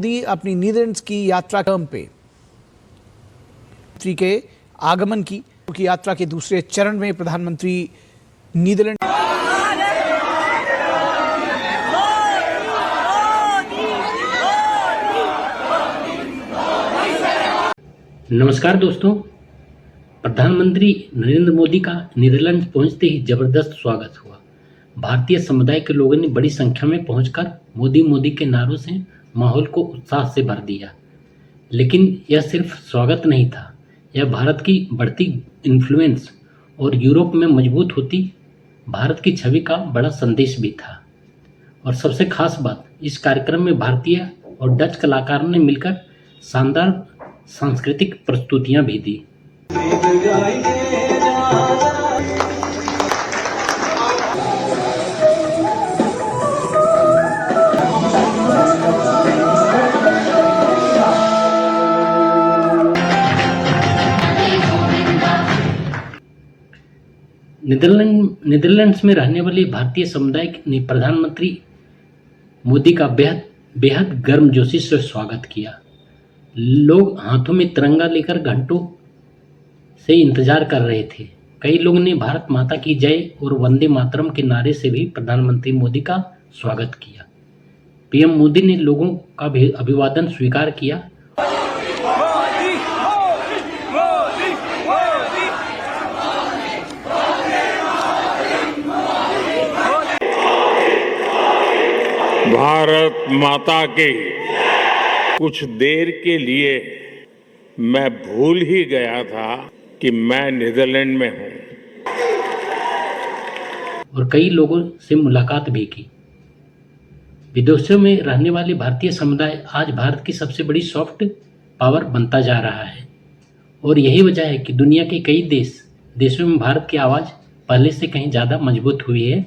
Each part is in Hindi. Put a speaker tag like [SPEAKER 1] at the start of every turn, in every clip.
[SPEAKER 1] मोदी अपनी नीदरलैंड्स की यात्रा टर्म पे के आगमन की यात्रा के दूसरे चरण में प्रधानमंत्री नीदरलैंड
[SPEAKER 2] नमस्कार दोस्तों, प्रधानमंत्री नरेंद्र मोदी का नीदरलैंड पहुंचते ही जबरदस्त स्वागत हुआ। भारतीय समुदाय के लोगों ने बड़ी संख्या में पहुंचकर मोदी मोदी के नारों से माहौल को उत्साह से भर दिया। लेकिन यह सिर्फ स्वागत नहीं था, यह भारत की बढ़ती इन्फ्लुएंस और यूरोप में मजबूत होती भारत की छवि का बड़ा संदेश भी था। और सबसे खास बात, इस कार्यक्रम में भारतीय और डच कलाकारों ने मिलकर शानदार सांस्कृतिक प्रस्तुतियां भी दी। नीदरलैंड्स में रहने वाले भारतीय समुदाय ने प्रधानमंत्री मोदी का बेहद गर्मजोशी से स्वागत किया। लोग हाथों में तिरंगा लेकर घंटों से इंतजार कर रहे थे। कई लोगों ने भारत माता की जय और वंदे मातरम के नारे से भी प्रधानमंत्री मोदी का स्वागत किया। पीएम मोदी ने लोगों का भी अभिवादन स्वीकार किया।
[SPEAKER 3] भारत माता के कुछ देर के लिए मैं भूल ही गया था कि मैं नीदरलैंड में हूं।
[SPEAKER 2] और कई लोगों से मुलाकात भी की। विदेशों में रहने वाले भारतीय समुदाय आज भारत की सबसे बड़ी सॉफ्ट पावर बनता जा रहा है। और यही वजह है कि दुनिया के कई देशों में भारत की आवाज़ पहले से कहीं ज़्यादा मजबूत हुई है।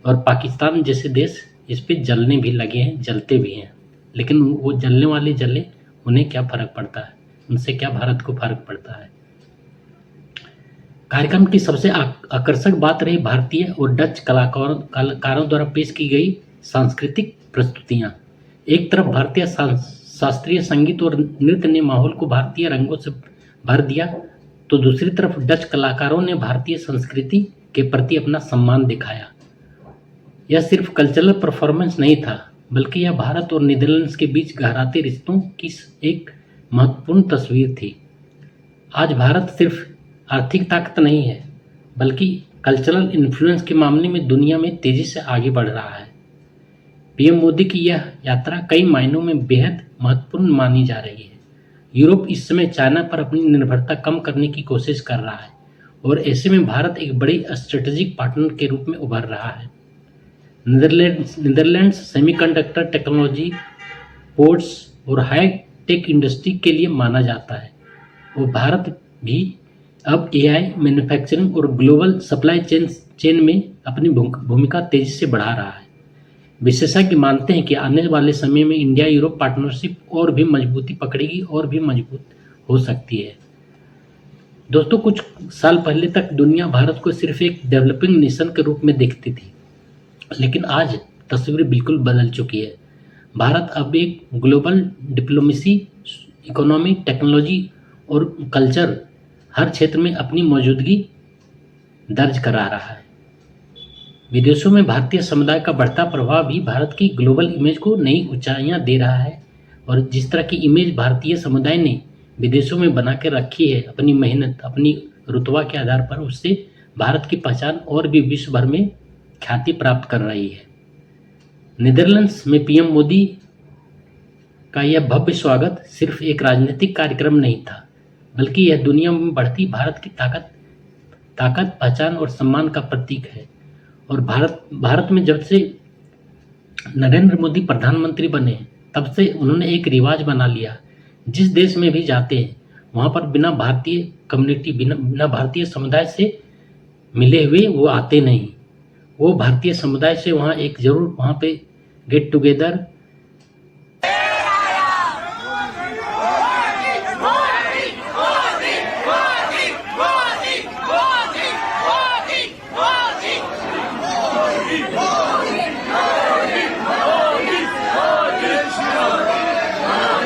[SPEAKER 2] और पाकिस्तान जैसे देश इस पे जलने भी लगे हैं, जलते भी हैं। लेकिन वो जलने वाले जले, उन्हें क्या फ़र्क पड़ता है, उनसे क्या भारत को फ़र्क पड़ता है। कार्यक्रम की सबसे आकर्षक बात रही भारतीय और डच कलाकारों द्वारा पेश की गई सांस्कृतिक प्रस्तुतियां। एक तरफ भारतीय शास्त्रीय संगीत और नृत्य ने माहौल को भारतीय रंगों से भर दिया, तो दूसरी तरफ डच कलाकारों ने भारतीय संस्कृति के प्रति अपना सम्मान दिखाया। यह सिर्फ कल्चरल परफॉर्मेंस नहीं था, बल्कि यह भारत और नीदरलैंड्स के बीच गहराते रिश्तों की एक महत्वपूर्ण तस्वीर थी। आज भारत सिर्फ आर्थिक ताकत नहीं है, बल्कि कल्चरल इन्फ्लुएंस के मामले में दुनिया में तेजी से आगे बढ़ रहा है। पीएम मोदी की यह यात्रा कई मायनों में बेहद महत्वपूर्ण मानी जा रही है। यूरोप इस समय चाइना पर अपनी निर्भरता कम करने की कोशिश कर रहा है, और ऐसे में भारत एक बड़ी स्ट्रेटेजिक पार्टनर के रूप में उभर रहा है। नीदरलैंड्स सेमीकंडक्टर टेक्नोलॉजी, पोर्ट्स और हाई टेक इंडस्ट्री के लिए माना जाता है, और भारत भी अब एआई मैन्युफैक्चरिंग और ग्लोबल सप्लाई चेन में अपनी भूमिका तेजी से बढ़ा रहा है। विशेषज्ञ मानते हैं कि आने वाले समय में इंडिया यूरोप पार्टनरशिप और भी मजबूती पकड़ेगी और भी मजबूत हो सकती है। दोस्तों, कुछ साल पहले तक दुनिया भारत को सिर्फ एक डेवलपिंग नेशन के रूप में देखती थी, लेकिन आज तस्वीर बिल्कुल बदल चुकी है। भारत अब एक ग्लोबल डिप्लोमेसी, इकोनॉमी, टेक्नोलॉजी और कल्चर हर क्षेत्र में अपनी मौजूदगी दर्ज करा रहा है। विदेशों में भारतीय समुदाय का बढ़ता प्रभाव भी भारत की ग्लोबल इमेज को नई ऊंचाइयां दे रहा है। और जिस तरह की इमेज भारतीय समुदाय ने विदेशों में बना के रखी है अपनी मेहनत, अपनी रुतबा के आधार पर, उससे भारत की पहचान और भी विश्व भर में ख्याति प्राप्त कर रही है। नीदरलैंड्स में पीएम मोदी का यह भव्य स्वागत सिर्फ एक राजनीतिक कार्यक्रम नहीं था, बल्कि यह दुनिया में बढ़ती भारत की ताकत, पहचान और सम्मान का प्रतीक है। और भारत में जब से नरेंद्र मोदी प्रधानमंत्री बने, तब से उन्होंने एक रिवाज बना लिया। जिस देश में भी जाते हैं, वहाँ पर बिना भारतीय कम्युनिटी, बिना भारतीय समुदाय से मिले हुए वो आते नहीं। वो भारतीय समुदाय से वहाँ एक जरूर वहाँ पे गेट टुगेदर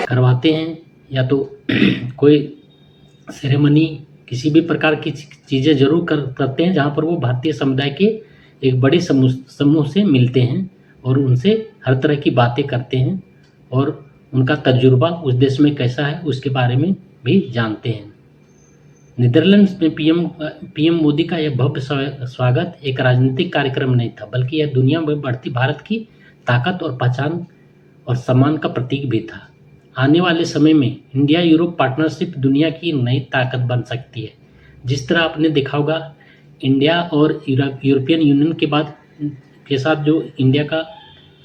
[SPEAKER 2] करवाते हैं या तो कोई सेरेमनी किसी भी प्रकार की चीज़ें ज़रूर करते हैं जहाँ पर वो भारतीय समुदाय के एक बड़े समूह से मिलते हैं और उनसे हर तरह की बातें करते हैं और उनका तजुर्बा उस देश में कैसा है उसके बारे में भी जानते हैं। नीदरलैंड्स में पीएम मोदी का यह भव्य स्वागत एक राजनीतिक कार्यक्रम नहीं था, बल्कि यह दुनिया में बढ़ती भारत की ताकत और पहचान और सम्मान का प्रतीक भी था। आने वाले समय में इंडिया यूरोप पार्टनरशिप दुनिया की नई ताकत बन सकती है। जिस तरह आपने देखा होगा इंडिया और यूरोपियन यूनियन के साथ जो इंडिया का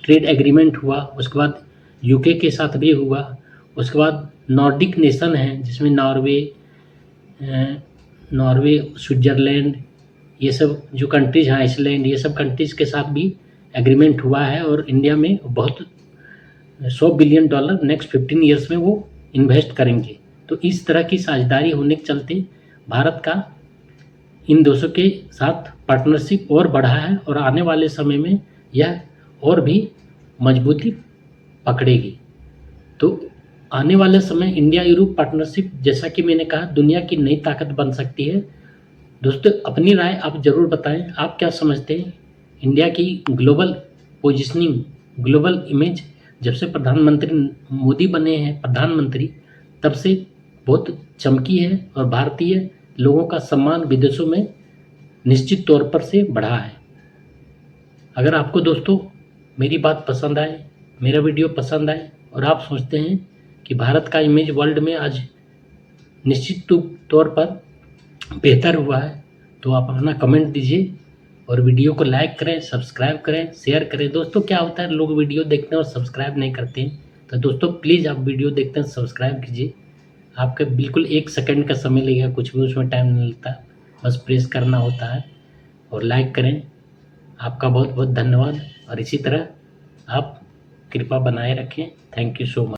[SPEAKER 2] ट्रेड एग्रीमेंट हुआ, उसके बाद यूके के साथ भी हुआ, उसके बाद नॉर्डिक नेशन हैं जिसमें नॉर्वे, स्विट्ज़रलैंड, ये सब जो कंट्रीज़ हैं, आइसलैंड, ये सब कंट्रीज़ के साथ भी एग्रीमेंट हुआ है और इंडिया में बहुत $100 बिलियन नेक्स्ट 15 ईयर्स में वो इन्वेस्ट करेंगे। तो इस तरह की साझेदारी होने के चलते भारत का इन देशों के साथ पार्टनरशिप और बढ़ा है और आने वाले समय में यह और भी मजबूती पकड़ेगी। तो आने वाले समय इंडिया यूरोप पार्टनरशिप, जैसा कि मैंने कहा, दुनिया की नई ताकत बन सकती है। दोस्तों, अपनी राय आप ज़रूर बताएं, आप क्या समझते हैं? इंडिया की ग्लोबल पोजीशनिंग, ग्लोबल इमेज जब से प्रधानमंत्री मोदी बने हैं प्रधानमंत्री, तब से बहुत चमकी है और भारतीय लोगों का सम्मान विदेशों में निश्चित तौर पर से बढ़ा है। अगर आपको दोस्तों मेरी बात पसंद आए, मेरा वीडियो पसंद आए और आप सोचते हैं कि भारत का इमेज वर्ल्ड में आज निश्चित तौर पर बेहतर हुआ है, तो आप अपना कमेंट दीजिए और वीडियो को लाइक करें, सब्सक्राइब करें, शेयर करें। दोस्तों, क्या होता है, लोग वीडियो देखते हैं और सब्सक्राइब नहीं करते हैं, तो दोस्तों प्लीज़ आप वीडियो देखते हैं सब्सक्राइब कीजिए। आपका बिल्कुल 1 सेकंड का समय लगेगा, कुछ भी उसमें टाइम नहीं लगता, बस प्रेस करना होता है और लाइक करें। आपका बहुत बहुत धन्यवाद और इसी तरह आप कृपा बनाए रखें। Thank you so much.